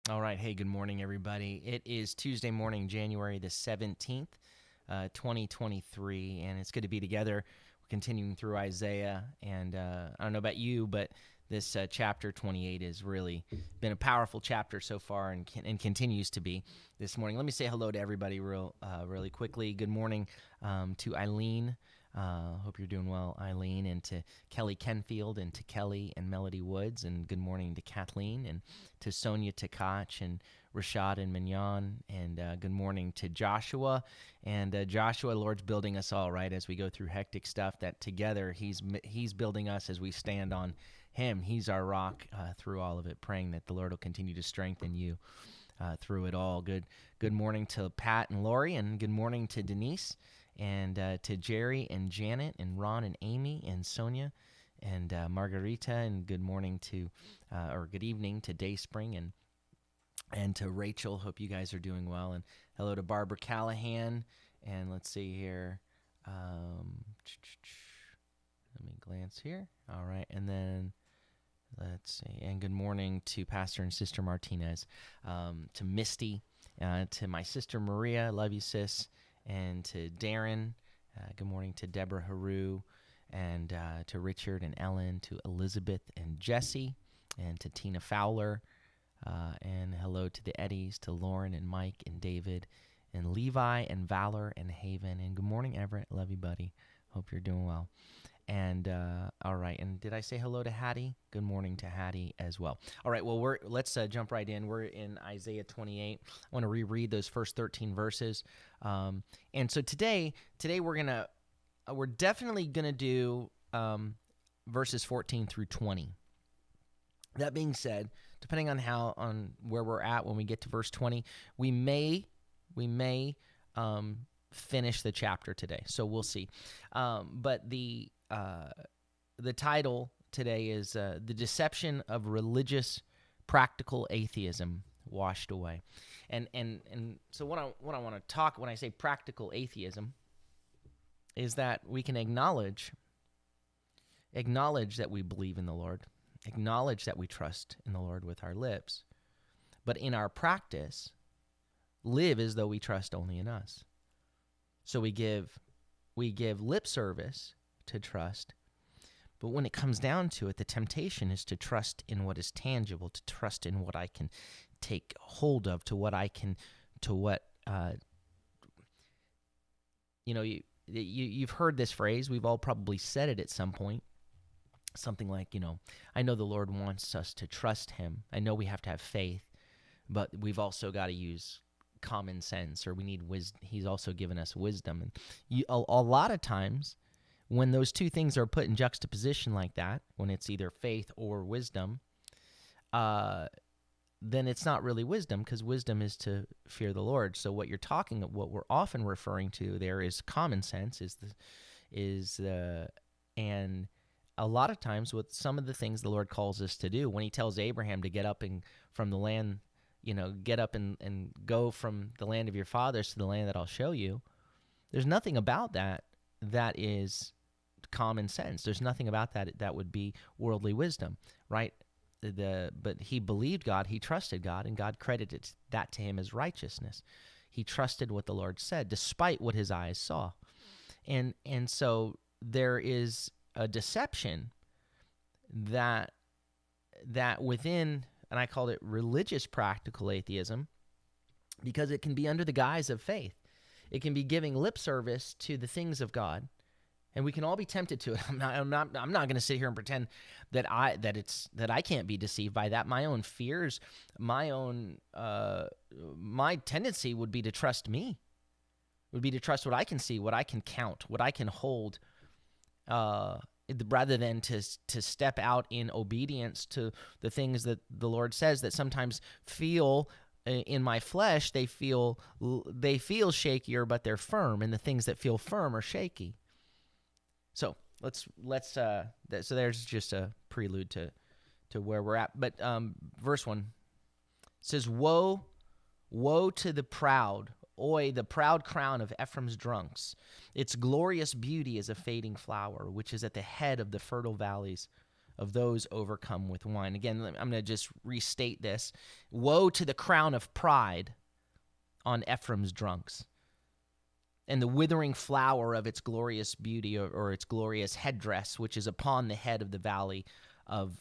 All right. Hey, good morning, everybody. It is Tuesday morning, January the 17th, 2023, and it's good to be together. We're continuing through Isaiah, and I don't know about you, but this chapter 28 has really been a powerful chapter so far and continues to be this morning. Let me say hello to everybody really quickly. Good morning to Eileen. Hope you're doing well, Eileen, and to Kelly Kenfield, and to Kelly and Melody Woods, and good morning to Kathleen, and to Sonia Takach, and Rashad and Mignon, and good morning to Joshua. And Joshua, Lord's building us all, right, as we go through hectic stuff, that together he's building us as we stand on him. He's our rock through all of it, praying that the Lord will continue to strengthen you through it all. Good morning to Pat and Lori, and good morning to Denise, and to Jerry and Janet and Ron and Amy and Sonia and Margarita, and good morning to, or good evening to Dayspring and to Rachel. Hope you guys are doing well. And hello to Barbara Callahan. And let's see here. Let me glance here. All right. And then let's see. And good morning to Pastor and Sister Martinez, to Misty, to my sister Maria. Love you, sis. And to Darren. Good morning to Deborah Haru, and to Richard and Ellen, to Elizabeth and Jesse, and to Tina Fowler. And hello to the Eddies, to Lauren and Mike and David and Levi and Valor and Haven. And good morning, Everett. Love you, buddy. Hope you're doing well. And all right. And did I say hello to Hattie? Good morning to Hattie as well. All right. Well, let's jump right in. We're in Isaiah 28. I want to reread those first 13 verses. And so today we're definitely gonna do verses 14 through 20. That being said, depending on where we're at when we get to verse 20, we may finish the chapter today. So we'll see. But the title today is "The Deception of Religious Practical Atheism Washed Away." And so what I want to talk when I say practical atheism is that we can acknowledge that we believe in the Lord, acknowledge that we trust in the Lord with our lips, but in our practice, live as though we trust only in us. So we give lip service to trust, but when it comes down to it, the temptation is to trust in what is tangible, to trust in what I can take hold of, you've heard this phrase. We've all probably said it at some point. Something like, I know the Lord wants us to trust him. I know we have to have faith, but we've also got to use common sense, or we need wisdom. He's also given us wisdom. And a lot of times when those two things are put in juxtaposition like that, when it's either faith or wisdom, then it's not really wisdom, because wisdom is to fear the Lord. So what we're often referring to there is common sense, and a lot of times with some of the things the Lord calls us to do, when he tells Abraham to get up and from the land, get up and go from the land of your fathers to the land that I'll show you, there's nothing about that is common sense. There's nothing about that would be worldly wisdom, right? But he believed God, he trusted God, and God credited that to him as righteousness. He trusted what the Lord said, despite what his eyes saw. And so there is a deception that within, and I called it religious practical atheism, because it can be under the guise of faith. It can be giving lip service to the things of God, and we can all be tempted to it. I'm not going to sit here and pretend that I can't be deceived by that. My own fears, my tendency would be to trust me, would be to trust what I can see, what I can count, what I can hold, rather than to step out in obedience to the things that the Lord says that sometimes feel in my flesh, they feel shakier, but they're firm, and the things that feel firm are shaky. So so there's just a prelude to where we're at. But verse 1 says, Woe to the proud, oi, the proud crown of Ephraim's drunks. Its glorious beauty is a fading flower, which is at the head of the fertile valleys of those overcome with wine. Again, I'm going to just restate this. Woe to the crown of pride on Ephraim's drunks, and the withering flower of its glorious beauty, or its glorious headdress, which is upon the head of the valley of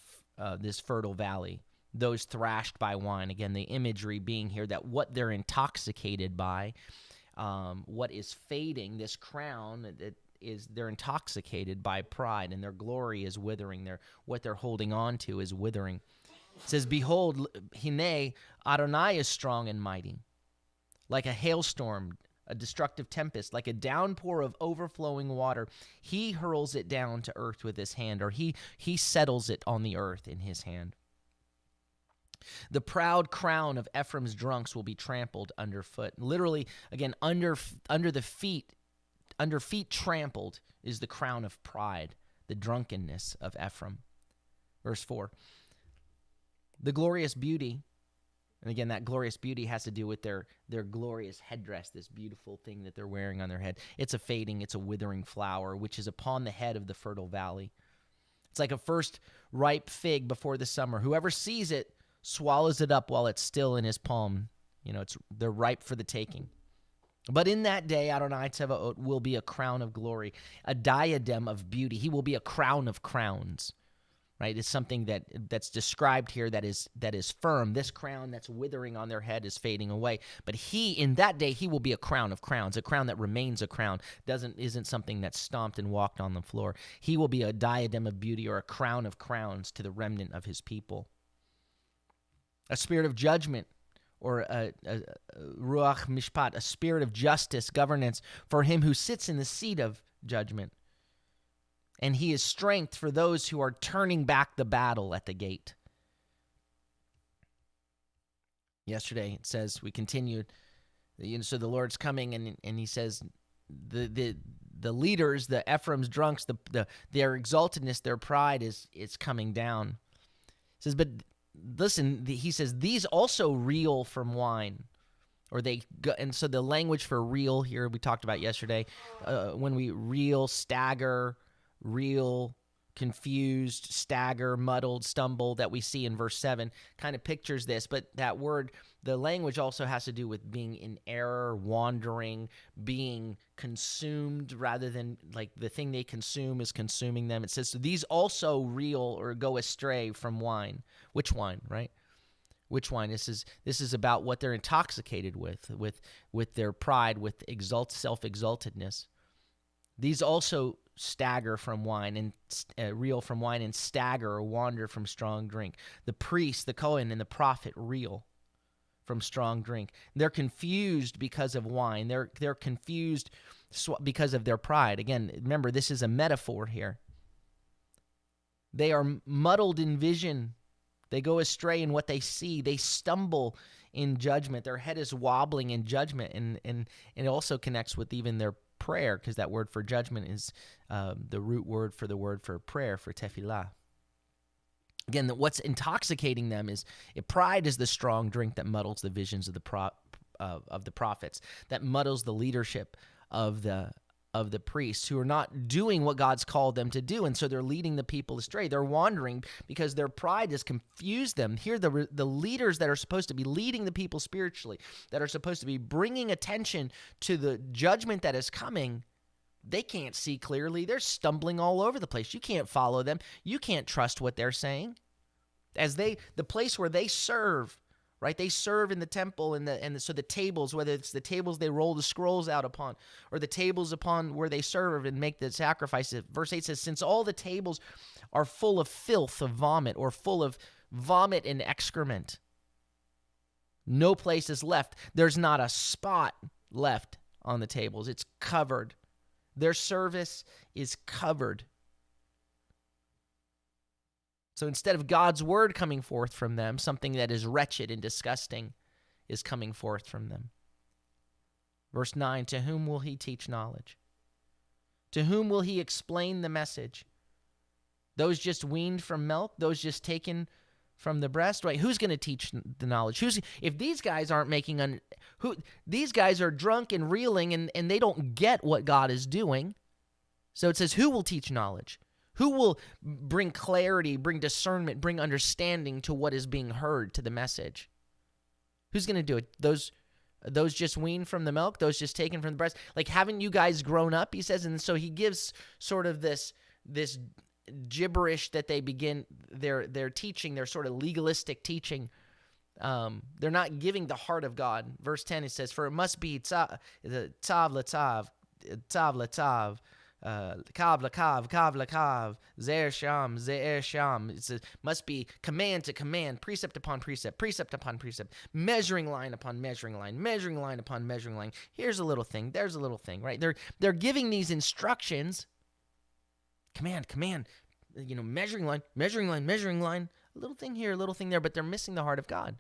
this fertile valley, those thrashed by wine. Again, the imagery being here that what they're intoxicated by, what is fading, this crown, they're intoxicated by pride, and their glory is withering. What they're holding on to is withering. It says, behold, Hine, Adonai is strong and mighty, like a hailstorm, a destructive tempest, like a downpour of overflowing water. He hurls it down to earth with his hand, or he settles it on the earth in his hand. The proud crown of Ephraim's drunks will be trampled underfoot. Literally, again, under feet trampled is the crown of pride, the drunkenness of Ephraim. Verse 4. The glorious beauty, and again, that glorious beauty has to do with their glorious headdress, this beautiful thing that they're wearing on their head. It's a fading, it's a withering flower, which is upon the head of the fertile valley. It's like a first ripe fig before the summer. Whoever sees it swallows it up while it's still in his palm. They're ripe for the taking. But in that day, Adonai Tzevaot will be a crown of glory, a diadem of beauty. He will be a crown of crowns, right? It's something that's described here that is firm. This crown that's withering on their head is fading away. But in that day, he will be a crown of crowns, a crown that remains a crown, isn't something that's stomped and walked on the floor. He will be a diadem of beauty, or a crown of crowns to the remnant of his people. A spirit of judgment, or a ruach mishpat, a spirit of justice, governance for him who sits in the seat of judgment. And he is strength for those who are turning back the battle at the gate. Yesterday, it says, we continued, so the Lord's coming, and he says, the leaders, the Ephraim's drunks, their exaltedness, their pride is coming down. It says, but listen, he says, these also reel from wine, and so the language for reel here we talked about yesterday, when we reel, stagger, reel, confused, stagger, muddled, stumble, that we see in verse 7, kind of pictures this. But that word, the language also has to do with being in error, wandering, being consumed, rather than like the thing they consume is consuming them. It says, so these also reel or go astray from wine. Which wine, right? Which wine? This is about what they're intoxicated with their pride, with self-exaltedness. These also stagger from wine, and reel from wine, and stagger or wander from strong drink. The priest, the Kohen, and the prophet reel from strong drink. They're confused because of wine. They're confused because of their pride. Again, remember, this is a metaphor here. They are muddled in vision. They go astray in what they see. They stumble in judgment. Their head is wobbling in judgment, and it also connects with even their prayer, because that word for judgment is the root word for the word for prayer, for tefillah. Again, what's intoxicating them is pride is the strong drink that muddles the visions of the prophets, that muddles the leadership of the priests, who are not doing what God's called them to do, and so they're leading the people astray. They're wandering because their pride has confused them. Here, the leaders that are supposed to be leading the people spiritually, that are supposed to be bringing attention to the judgment that is coming, they can't see clearly. They're stumbling all over the place. You can't follow them. You can't trust what they're saying. The place where they serve, right? They serve in the temple, so the tables, whether it's the tables they roll the scrolls out upon, or the tables upon where they serve and make the sacrifices. Verse 8 says, since all the tables are full of filth of vomit, or full of vomit and excrement, no place is left. There's not a spot left on the tables. It's covered. Their service is covered. So instead of God's word coming forth from them, something that is wretched and disgusting is coming forth from them. Verse 9, to whom will he teach knowledge? To whom will he explain the message? Those just weaned from milk? Those just taken from the breast? Right? Who's going to teach the knowledge? If these guys aren't these guys are drunk and reeling, and they don't get what God is doing. So it says, who will teach knowledge? Who will bring clarity, bring discernment, bring understanding to what is being heard, to the message? Who's going to do it? Those just weaned from the milk, those just taken from the breast. Like, haven't you guys grown up? He says, and so he gives sort of this gibberish that they begin their teaching, their sort of legalistic teaching. They're not giving the heart of God. Verse 10, it says, for it must be tav latav, kav lakav, zer sham. It says, must be command to command, precept upon precept, precept upon precept, measuring line upon measuring line, measuring line upon measuring line. Here's a little thing, there's a little thing, right? They're giving these instructions, command, measuring line, a little thing here, a little thing there, but they're missing the heart of God,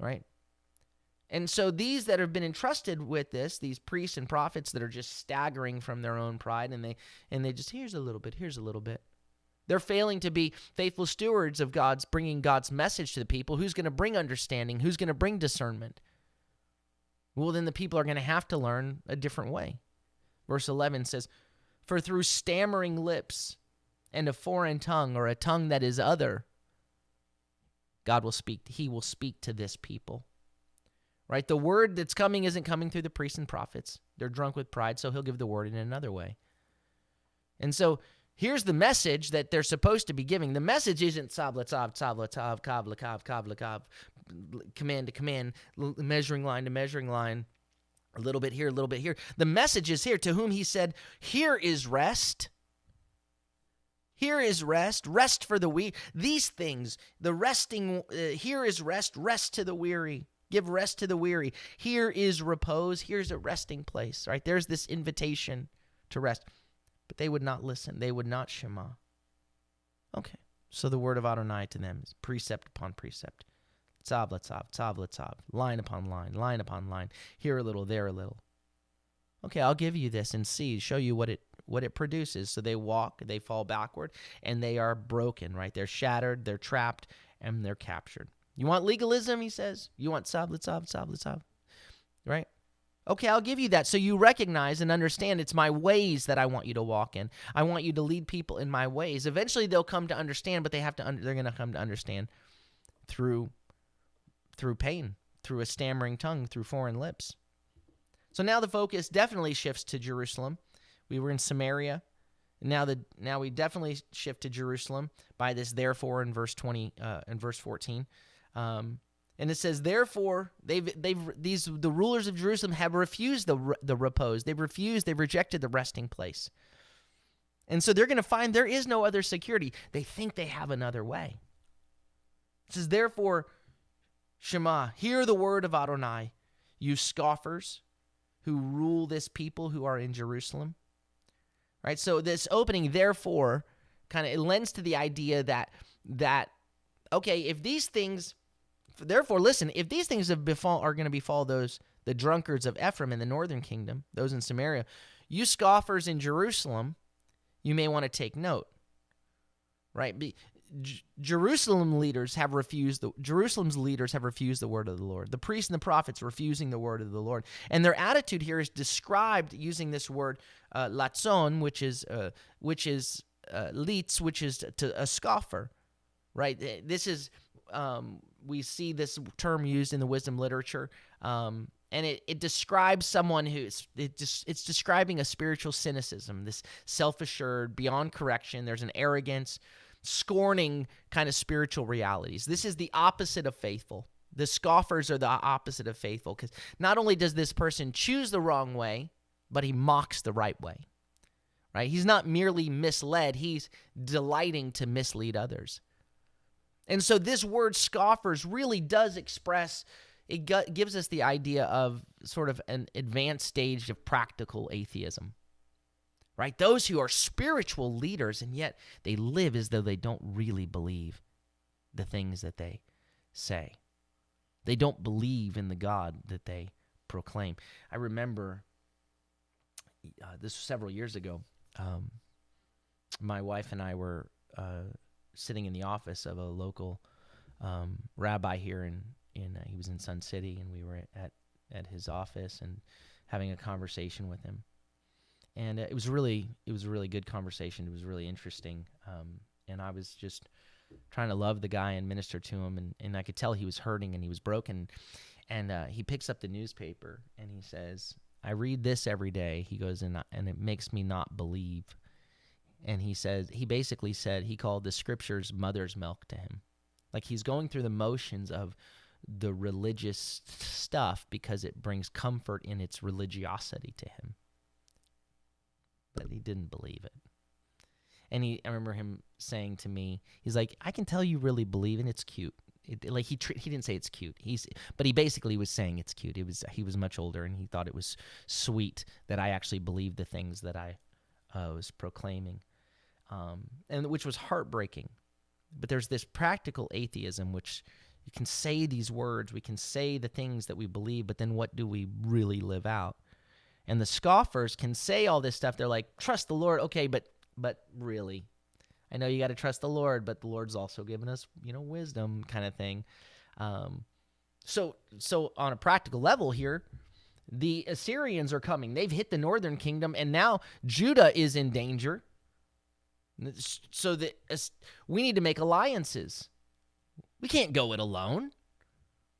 right? And so these that have been entrusted with this, these priests and prophets that are just staggering from their own pride, and they just, here's a little bit. They're failing to be faithful stewards of bringing God's message to the people. Who's going to bring understanding? Who's going to bring discernment? Well, then the people are going to have to learn a different way. Verse 11 says, for through stammering lips and a foreign tongue, or a tongue that is other, God will speak. He will speak to this people. Right? The word that's coming isn't coming through the priests and prophets. They're drunk with pride, so he'll give the word in another way. And so here's the message that they're supposed to be giving. The message isn't tzav latav, kav lakav, command to command, measuring line to measuring line, a little bit here, a little bit here. The message is here, to whom he said, here is rest. Here is rest for the weak. These things, the resting, here is rest to the weary. Give rest to the weary. Here is repose. Here's a resting place, right? There's this invitation to rest. But they would not listen. They would not shema. Okay. So the word of Adonai to them is precept upon precept. Tzav latzav, line upon line, here a little, there a little. Okay, I'll give you this and show you what it produces. So they walk, they fall backward, and they are broken, right? They're shattered, they're trapped, and they're captured. You want legalism, he says? You want tzav l'tzav, right? Okay, I'll give you that. So you recognize and understand it's my ways that I want you to walk in. I want you to lead people in my ways. Eventually they'll come to understand, but they're going to come to understand through pain, through a stammering tongue, through foreign lips. So now the focus definitely shifts to Jerusalem. We were in Samaria. Now we definitely shift to Jerusalem by this therefore in verse 14. And it says, therefore, the rulers of Jerusalem have refused the repose. They've rejected the resting place. And so they're going to find there is no other security. They think they have another way. It says, therefore, Shema, hear the word of Adonai, you scoffers who rule this people who are in Jerusalem. Right? So this opening, therefore, it lends to the idea that okay, if these things, therefore, listen, if these things are going to befall the drunkards of Ephraim in the northern kingdom, those in Samaria, you scoffers in Jerusalem, you may want to take note, right? Jerusalem's leaders have refused the word of the Lord. The priests and the prophets refusing the word of the Lord. And their attitude here is described using this word latzon, which is litz, which is to a scoffer. Right, this is we see this term used in the wisdom literature, and it describes someone it's describing a spiritual cynicism, this self-assured, beyond correction. There's an arrogance, scorning kind of spiritual realities. This is the opposite of faithful. The scoffers are the opposite of faithful, because not only does this person choose the wrong way, but he mocks the right way. Right? He's not merely misled; he's delighting to mislead others. And so this word scoffers really does express, gives us the idea of sort of an advanced stage of practical atheism, right? Those who are spiritual leaders, and yet they live as though they don't really believe the things that they say. They don't believe in the God that they proclaim. I remember this was several years ago. My wife and I were sitting in the office of a local rabbi here he was in Sun City, and we were at his office and having a conversation with him. And it was a really good conversation. It was really interesting. And I was just trying to love the guy and minister to him. And I could tell he was hurting and he was broken. And he picks up the newspaper and he says, I read this every day. He goes, and it makes me not believe. And he basically said he called the scriptures mother's milk to him. Like he's going through the motions of the religious stuff because it brings comfort in its religiosity to him. But he didn't believe it. And I remember him saying to me, he's like, I can tell you really believe, and it's cute. He didn't say it's cute. But he basically was saying it's cute. He was much older, and he thought it was sweet that I actually believed the things that I was proclaiming, and which was heartbreaking. But there's this practical atheism, which you can say these words, we can say the things that we believe, but then what do we really live out? And the scoffers can say all this stuff. They're like, trust the Lord, okay, but really, I know you got to trust the Lord, but the Lord's also given us, wisdom, kind of thing. So on a practical level here, the Assyrians are coming. They've hit the northern kingdom, and now Judah is in danger. So we need to make alliances. We can't go it alone,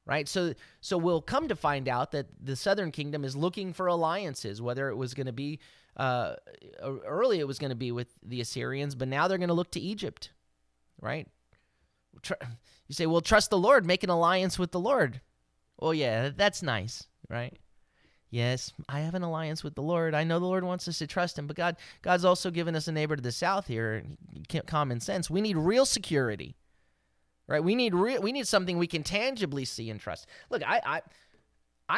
right? So we'll come to find out that the southern kingdom is looking for alliances, whether it was going to be early it was going to be with the Assyrians, but now they're going to look to Egypt, right? You say, well, trust the Lord, make an alliance with the Lord. Oh, yeah, that's nice, right? Yes, I have an alliance with the Lord. I know the Lord wants us to trust him, but God's also given us a neighbor to the south here. Common sense. We need real security, right? We need something we can tangibly see and trust. Look, I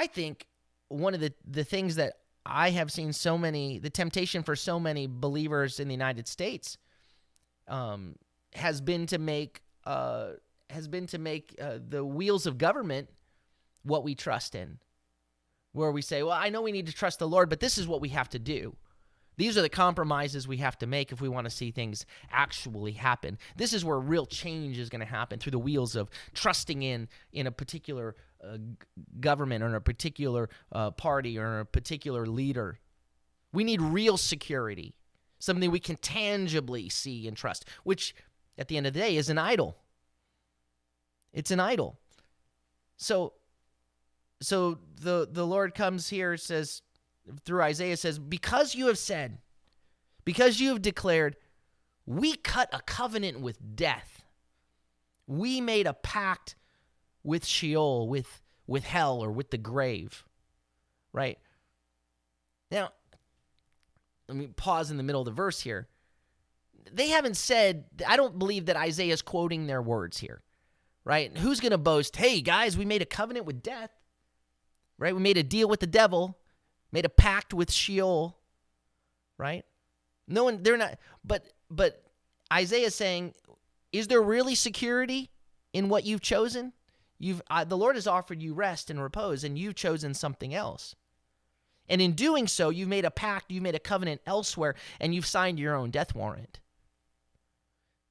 think one of the things that I have seen the temptation for so many believers in the United States has been to make the wheels of government what we trust in. Where we say, well, I know we need to trust the Lord, but this is what we have to do. These are the compromises we have to make if we want to see things actually happen. This is where real change is going to happen, through the wheels of trusting in a particular government or in a particular party or in a particular leader. We need real security, something we can tangibly see and trust, which at the end of the day is an idol. It's an idol. So the Lord comes here, says, through Isaiah, says, because you have declared, we cut a covenant with death. We made a pact with Sheol, with hell, or with the grave, right? Now, let me pause in the middle of the verse here. They haven't said, I don't believe that Isaiah is quoting their words here, right? Who's going to boast, hey, guys, we made a covenant with death, right? We made a deal with the devil, made a pact with Sheol, right? No one, they're not, but Isaiah's saying, is there really security in what you've chosen? The Lord has offered you rest and repose, and you've chosen something else. And in doing so, you've made a pact, you've made a covenant elsewhere, and you've signed your own death warrant.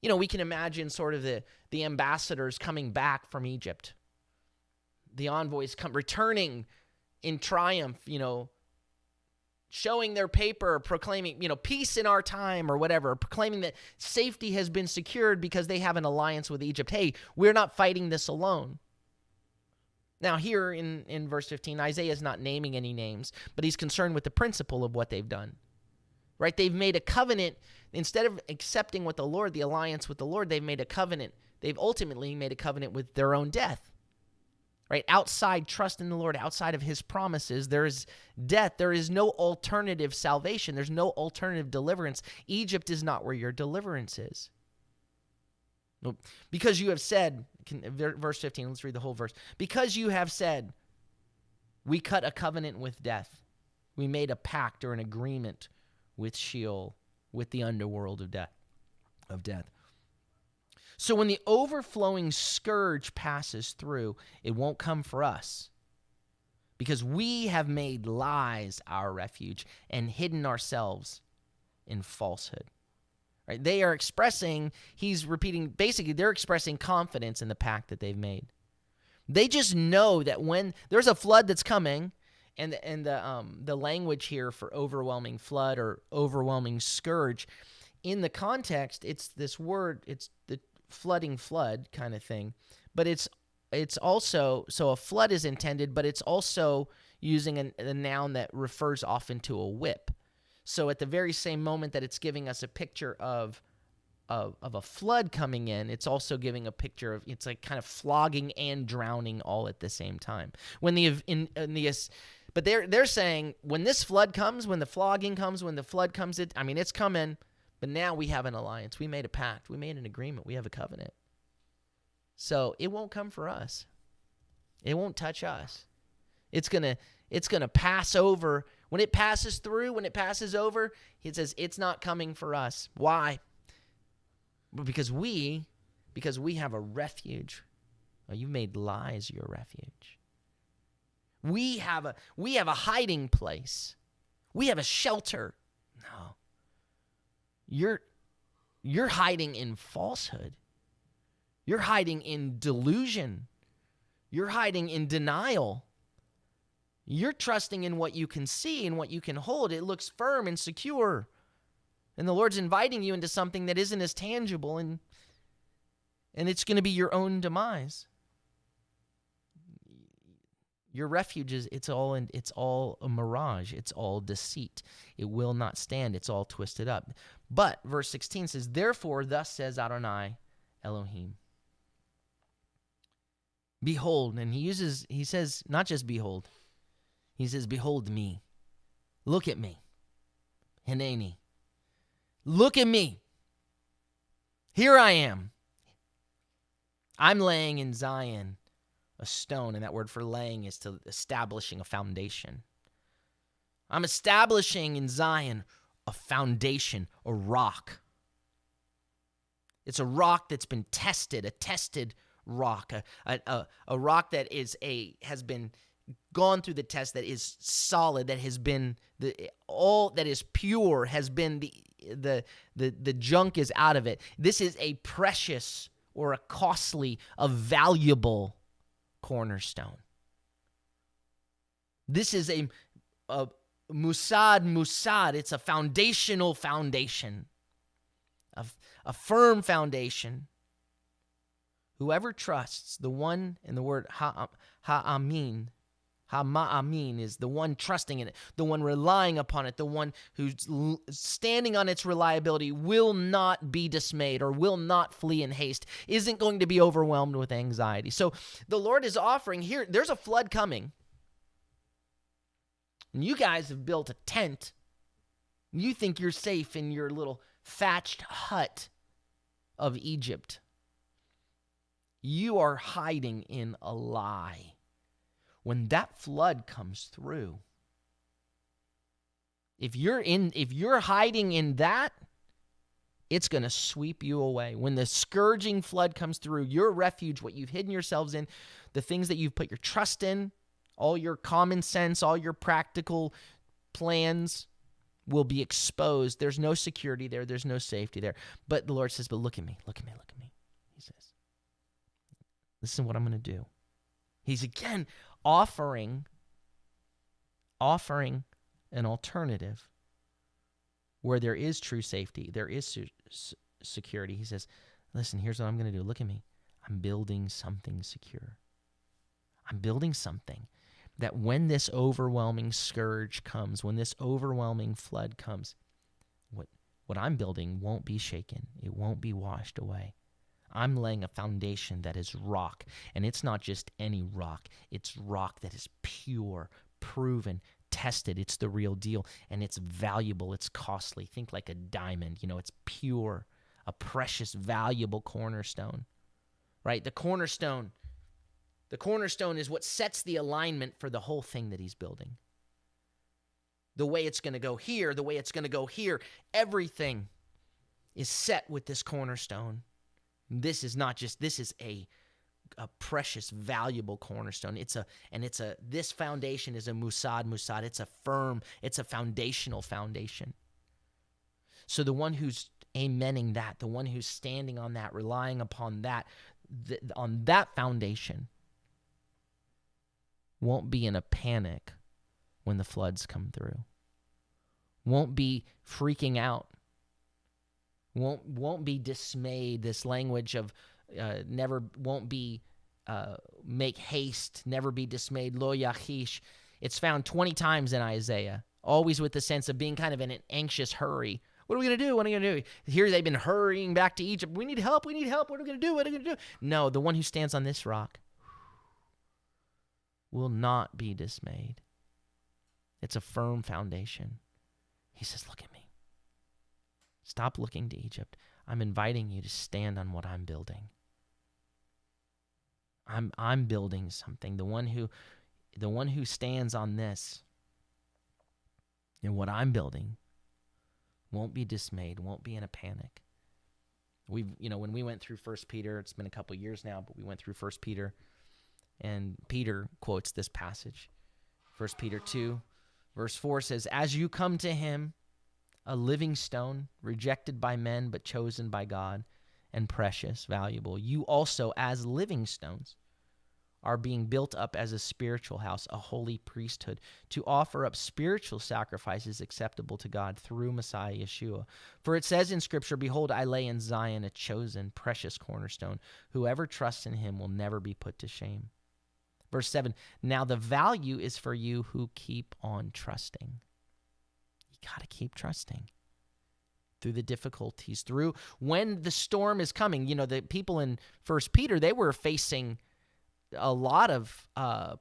We can imagine sort of the ambassadors coming back from Egypt, the envoys returning in triumph, showing their paper, proclaiming, peace in our time or whatever, proclaiming that safety has been secured because they have an alliance with Egypt. Hey, we're not fighting this alone. Now here in verse 15, Isaiah is not naming any names, but he's concerned with the principle of what they've done, right? They've made a covenant. Instead of accepting with the Lord, the alliance with the Lord, they've made a covenant. They've ultimately made a covenant with their own death. Right? Outside trust in the Lord, outside of his promises, there is death. There is no alternative salvation. There's no alternative deliverance. Egypt is not where your deliverance is. Because you have said, verse 15, let's read the whole verse. Because you have said, we cut a covenant with death. We made a pact or an agreement with Sheol, with the underworld of death. So when the overflowing scourge passes through, it won't come for us, because we have made lies our refuge and hidden ourselves in falsehood. Right? They are expressing, he's repeating, basically they're expressing confidence in the pact that they've made. They just know that when there's a flood that's coming, the language here for overwhelming flood or overwhelming scourge, in the context, it's this word, it's the flooding flood kind of thing, but it's also, so a flood is intended, but it's also using a noun that refers often to a whip. So at the very same moment that it's giving us a picture of a flood coming in, it's also giving a picture of, it's like kind of flogging and drowning all at the same time. But they're saying when this flood comes, when the flogging comes, when the flood comes, it's coming. But now we have an alliance. We made a pact. We made an agreement. We have a covenant. So it won't come for us. It won't touch us. It's gonna pass over. When it passes through, when it passes over, it says it's not coming for us. Why? Because we have a refuge. Oh, you've made lies your refuge. We have a hiding place. We have a shelter. No. You're hiding in falsehood. You're hiding in delusion. You're hiding in denial. You're trusting in what you can see and what you can hold. It looks firm and secure. And the Lord's inviting you into something that isn't as tangible, and it's going to be your own demise. Your refuge it's all a mirage. It's all deceit. It will not stand. It's all twisted up. But verse 16 says, "Therefore, thus says Adonai Elohim. Behold," and he says, not just behold. He says, "Behold me. Look at me. Hineni. Look at me. Here I am. I'm laying in Zion a stone," and that word for laying is to establishing a foundation. I'm establishing in Zion a foundation, a rock. It's a rock that's been tested, a tested rock, a rock that has been gone through the test, that is solid, that has been all that is pure, has been the junk is out of it. This is a precious or a costly, a valuable cornerstone. This is a musad. It's a foundational foundation, a firm foundation. Whoever trusts the one, in the word ha'amin is the one trusting in it, the one relying upon it, the one who's standing on its reliability, will not be dismayed or will not flee in haste, isn't going to be overwhelmed with anxiety. So the Lord is offering here, there's a flood coming. And you guys have built a tent. You think you're safe in your little thatched hut of Egypt. You are hiding in a lie. When that flood comes through, if you're hiding in that, it's going to sweep you away. When the scourging flood comes through, your refuge, what you've hidden yourselves in, the things that you've put your trust in, all your common sense, all your practical plans will be exposed. There's no security there. There's no safety there. But the Lord says, but look at me, look at me, look at me. He says, listen to what I'm going to do. He's again offering an alternative where there is true safety, there is security. He says, listen, here's what I'm going to do. Look at me. I'm building something secure. I'm building something that when this overwhelming scourge comes, when this overwhelming flood comes, what I'm building won't be shaken. It won't be washed away. I'm laying a foundation that is rock, and it's not just any rock. It's rock that is pure, proven, tested. It's the real deal, and it's valuable. It's costly. Think like a diamond. It's pure, a precious, valuable cornerstone, right? The cornerstone is what sets the alignment for the whole thing that he's building. The way it's going to go here, the way it's going to go here, everything is set with this cornerstone. This is a precious, valuable cornerstone. This foundation is a musad. It's a firm, it's a foundational foundation. So the one who's amening that, the one who's standing on that, relying upon that, on that foundation, won't be in a panic when the floods come through. Won't be freaking out. Won't be dismayed. This language of won't be make haste, never be dismayed. Lo yachish. It's found 20 times in Isaiah, always with the sense of being kind of in an anxious hurry. What are we going to do? What are we going to do? Here they've been hurrying back to Egypt. We need help. We need help. What are we going to do? What are we going to do? No, the one who stands on this rock will not be dismayed. It's a firm foundation. He says, look at me. Stop looking to Egypt. I'm inviting you to stand on what I'm building. I'm building something. The one who stands on this and what I'm building won't be dismayed, won't be in a panic. When we went through 1 Peter, it's been a couple years now, but we went through 1 Peter, and Peter quotes this passage. 1 Peter 2, verse 4 says, as you come to him, a living stone, rejected by men, but chosen by God, and precious, valuable, you also, as living stones, are being built up as a spiritual house, a holy priesthood, to offer up spiritual sacrifices acceptable to God through Messiah Yeshua. For it says in Scripture, behold, I lay in Zion a chosen, precious cornerstone. Whoever trusts in him will never be put to shame. Verse 7, now the value is for you who keep on trusting. You got to keep trusting through the difficulties, through when the storm is coming. The people in 1 Peter, they were facing a lot of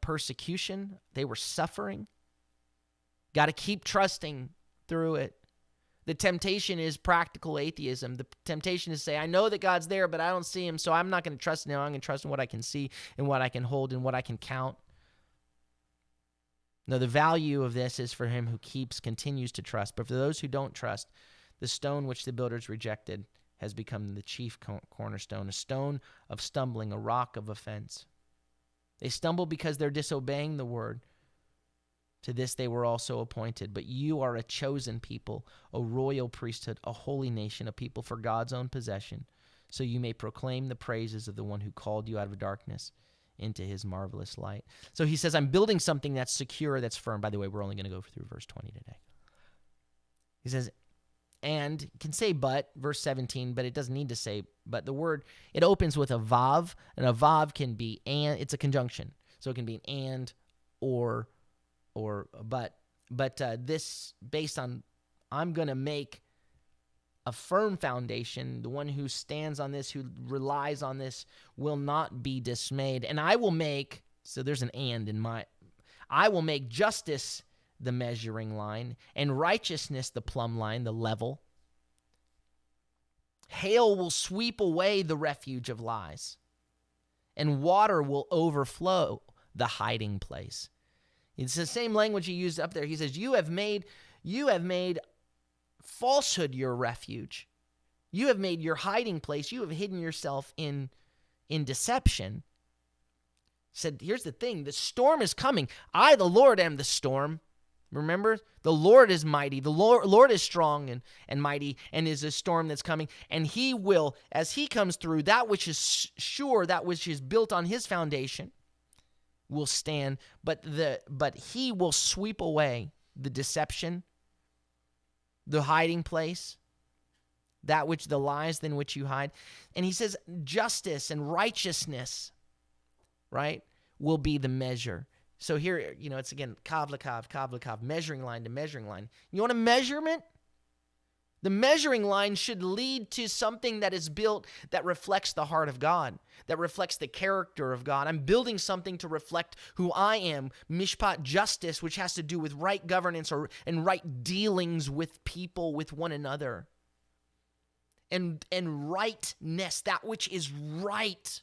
persecution. They were suffering. Got to keep trusting through it. The temptation is practical atheism. The temptation is to say, I know that God's there, but I don't see him, so I'm not going to trust in him. I'm going to trust in what I can see and what I can hold and what I can count. No, the value of this is for him who continues to trust. But for those who don't trust, the stone which the builders rejected has become the chief cornerstone, a stone of stumbling, a rock of offense. They stumble because they're disobeying the word. To this they were also appointed. But you are a chosen people, a royal priesthood, a holy nation, a people for God's own possession, so you may proclaim the praises of the one who called you out of darkness into his marvelous light. So he says, I'm building something that's secure, that's firm. By the way, we're only going to go through verse 20 today. He says, and you can say but, verse 17, but it doesn't need to say but. The word, it opens with a vav, and a vav can be and. It's a conjunction, so it can be an and or but. But this, based on, I'm going to make a firm foundation. The one who stands on this, who relies on this, will not be dismayed. And I will make, so there's an and in I will make justice the measuring line, and righteousness the plumb line, the level. Hail will sweep away the refuge of lies, and water will overflow the hiding place. It's the same language he used up there. He says, you have made falsehood your refuge. You have made your hiding place. You have hidden yourself in deception. He said, here's the thing. The storm is coming. I, the Lord, am the storm. Remember, the Lord is mighty. The Lord is strong and mighty, and is a storm that's coming. And he will, as he comes through, that which is sure, that which is built on his foundation, will stand. But he will sweep away the deception, the hiding place, that which the lies in which you hide. And he says justice and righteousness, right, will be the measure. So here, it's again, kav lakav, measuring line to measuring line. You want a measurement? The measuring line should lead to something that is built that reflects the heart of God, that reflects the character of God. I'm building something to reflect who I am, mishpat, justice, which has to do with right governance and right dealings with people, with one another. And rightness, that which is right.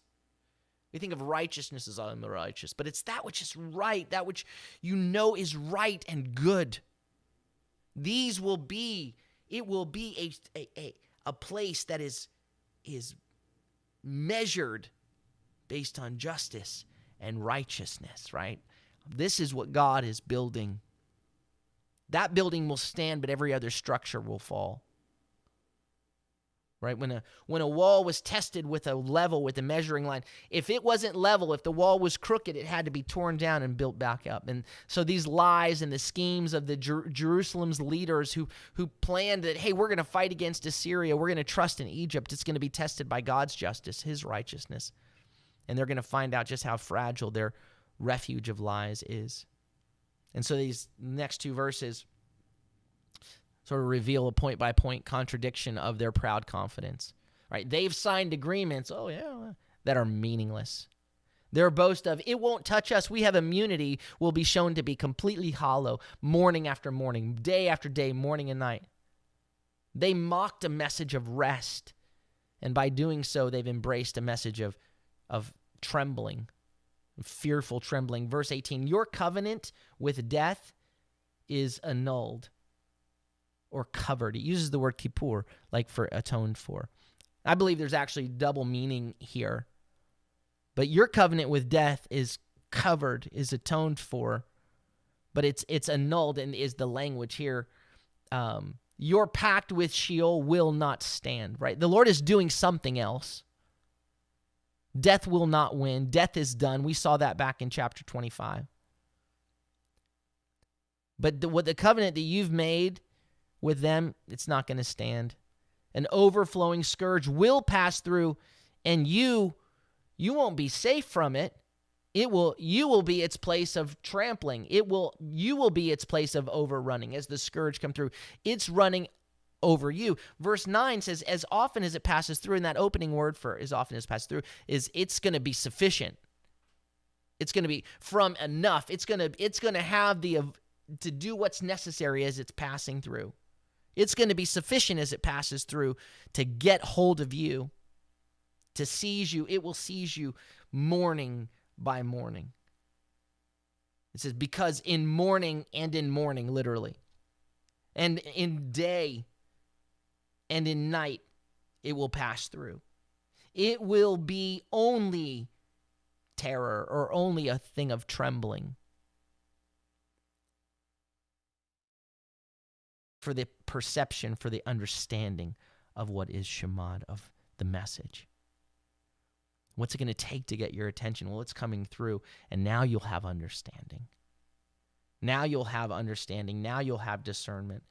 We think of righteousness as I'm the righteous, but it's that which is right, that which is right and good. It will be a place that is measured based on justice and righteousness, right? This is what God is building. That building will stand, but every other structure will fall. right? When a wall was tested with a level, with a measuring line, if it wasn't level, if the wall was crooked, it had to be torn down and built back up. And so these lies and the schemes of the Jerusalem's leaders who planned that, hey, we're going to fight against Assyria, we're going to trust in Egypt, it's going to be tested by God's justice, his righteousness. And they're going to find out just how fragile their refuge of lies is. And so these next two verses sort of reveal a point-by-point contradiction of their proud confidence, right? They've signed agreements, that are meaningless. Their boast of, it won't touch us, we have immunity, will be shown to be completely hollow, morning after morning, day after day, morning and night. They mocked a message of rest, and by doing so, they've embraced a message of trembling, fearful trembling. Verse 18, your covenant with death is annulled or covered. It uses the word kippur, like for atoned for. I believe there's actually double meaning here. But your covenant with death is covered, is atoned for, but it's annulled, and is the language here. Your pact with Sheol will not stand, right? The Lord is doing something else. Death will not win. Death is done. We saw that back in chapter 25. But the covenant that you've made with them, it's not going to stand. An overflowing scourge will pass through, and you won't be safe from it. You will be its place of trampling. You will be its place of overrunning as the scourge come through. It's running over you. Verse 9 says, as often as it passes through, and that opening word for as often as it passes through is it's going to be sufficient. It's going to be from enough. It's going to have to do what's necessary as it's passing through. It's going to be sufficient as it passes through to get hold of you, to seize you. It will seize you morning by morning. It says, because in morning and in morning, literally, and in day and in night, it will pass through. It will be only terror or only a thing of trembling. For the perception, for the understanding of what is Shemad, of the message. What's it going to take to get your attention? Well, it's coming through, and now you'll have understanding. Now you'll have understanding. Now you'll have discernment.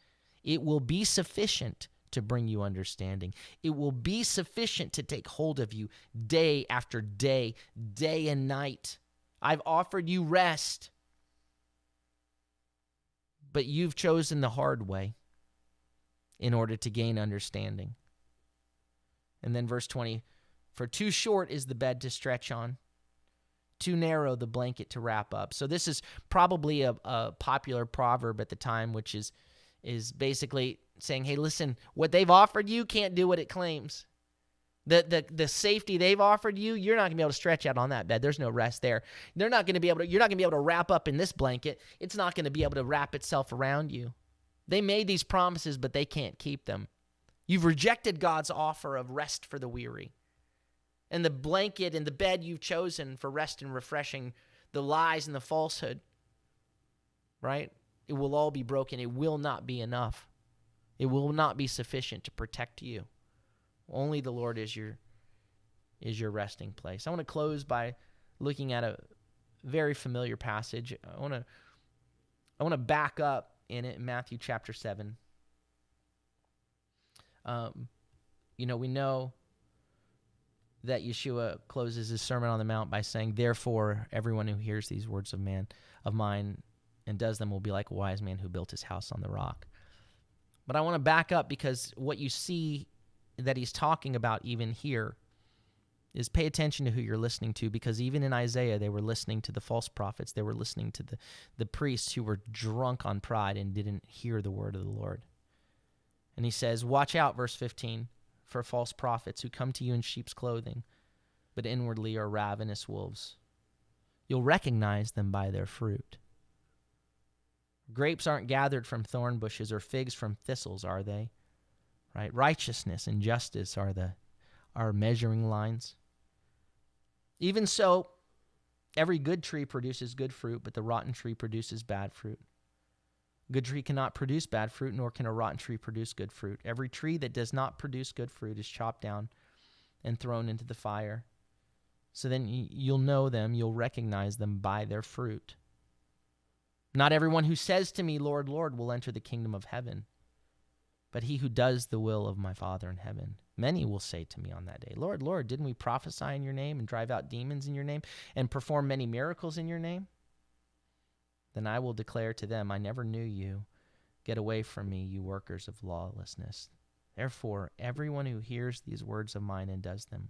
It will be sufficient to bring you understanding. It will be sufficient to take hold of you day after day, day and night. I've offered you rest, but you've chosen the hard way in order to gain understanding. And then verse 20, for too short is the bed to stretch on, too narrow the blanket to wrap up. So this is probably a popular proverb at the time, which is basically saying, hey, listen, what they've offered you can't do what it claims. The safety they've offered you, you're not going to be able to stretch out on that bed. There's no rest there. You're not going to be able to wrap up in this blanket. It's not going to be able to wrap itself around you. They made these promises, but they can't keep them. You've rejected God's offer of rest for the weary. And the blanket and the bed you've chosen for rest and refreshing, the lies and the falsehood, right? It will all be broken. It will not be enough. It will not be sufficient to protect you. Only the Lord is your resting place. I want to close by looking at a very familiar passage. I want to back up in it in Matthew chapter 7. We know that Yeshua closes his Sermon on the Mount by saying, therefore, everyone who hears these words of mine and does them will be like a wise man who built his house on the rock. But I want to back up, because what you see that he's talking about even here is pay attention to who you're listening to, because even in Isaiah, they were listening to the false prophets. They were listening to the priests who were drunk on pride and didn't hear the word of the Lord. And he says, watch out, verse 15, for false prophets who come to you in sheep's clothing, but inwardly are ravenous wolves. You'll recognize them by their fruit. Grapes aren't gathered from thorn bushes, or figs from thistles, are they? Right? Righteousness and justice are measuring lines. Even so, every good tree produces good fruit, but the rotten tree produces bad fruit. Good tree cannot produce bad fruit, nor can a rotten tree produce good fruit. Every tree that does not produce good fruit is chopped down and thrown into the fire. So then you'll know them, you'll recognize them by their fruit. Not everyone who says to me, Lord, Lord, will enter the kingdom of heaven, but he who does the will of my Father in heaven. Many will say to me on that day, Lord, Lord, didn't we prophesy in your name and drive out demons in your name and perform many miracles in your name? Then I will declare to them, I never knew you. Get away from me, you workers of lawlessness. Therefore, everyone who hears these words of mine and does them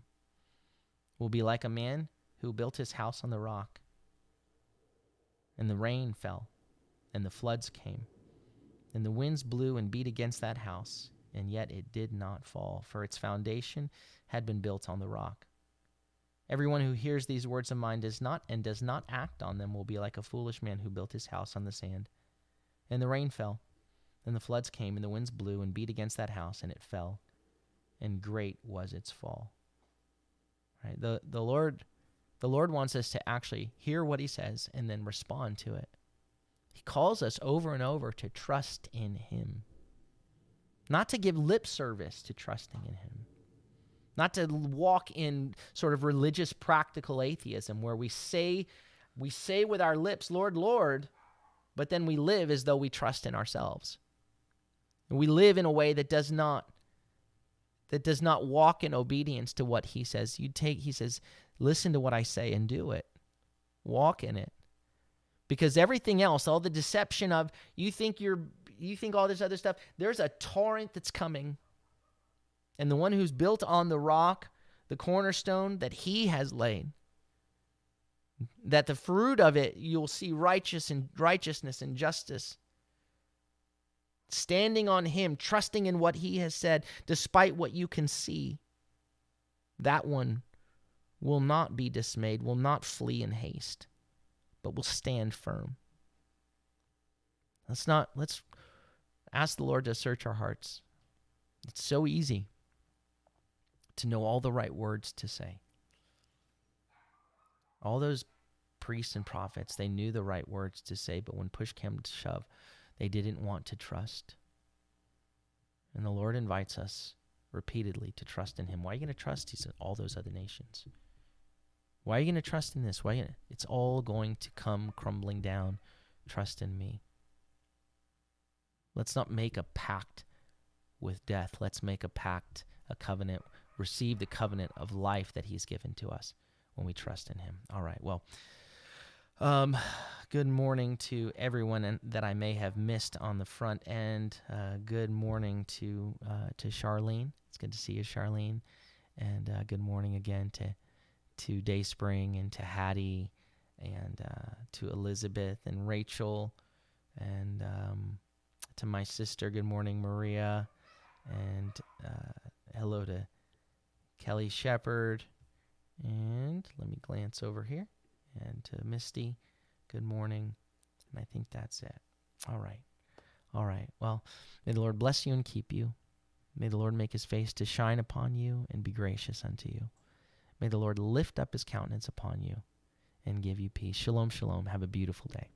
will be like a man who built his house on the rock. And the rain fell, and the floods came, and the winds blew and beat against that house, and yet it did not fall, for its foundation had been built on the rock. Everyone who hears these words of mine does not act on them will be like a foolish man who built his house on the sand. And the rain fell, and the floods came, and the winds blew and beat against that house, and it fell, and great was its fall. Right? The Lord wants us to actually hear what he says and then respond to it. He calls us over and over to trust in him, not to give lip service to trusting in him. Not to walk in sort of religious practical atheism where we say with our lips, Lord, Lord, but then we live as though we trust in ourselves. And we live in a way that does not walk in obedience to what he says. He says, listen to what I say and do it. Walk in it. Because everything else, all the deception of you think all this other stuff, there's a torrent that's coming. And the one who's built on the rock, the cornerstone that he has laid, that the fruit of it, you'll see righteousness and justice. Standing on him, trusting in what he has said, despite what you can see, that one will not be dismayed, will not flee in haste, but will stand firm. Let's ask the Lord to search our hearts. It's so easy to know all the right words to say. All those priests and prophets, they knew the right words to say, but when push came to shove, they didn't want to trust. And the Lord invites us repeatedly to trust in him. Why are you going to trust? He said, all those other nations. Why are you going to trust in this? It's all going to come crumbling down. Trust in me. Let's not make a pact with death. Let's make a pact, a covenant, receive the covenant of life that he's given to us when we trust in him. All right, well, good morning to everyone that I may have missed on the front end. Good morning to Charlene. It's good to see you, Charlene. And good morning again to Dayspring and to Hattie and to Elizabeth and Rachel and to my sister. Good morning, Maria. And hello to Kelly Shepherd. And let me glance over here. And to Misty, good morning. And I think that's it. All right. Well, may the Lord bless you and keep you. May the Lord make his face to shine upon you and be gracious unto you. May the Lord lift up his countenance upon you and give you peace. Shalom, shalom. Have a beautiful day.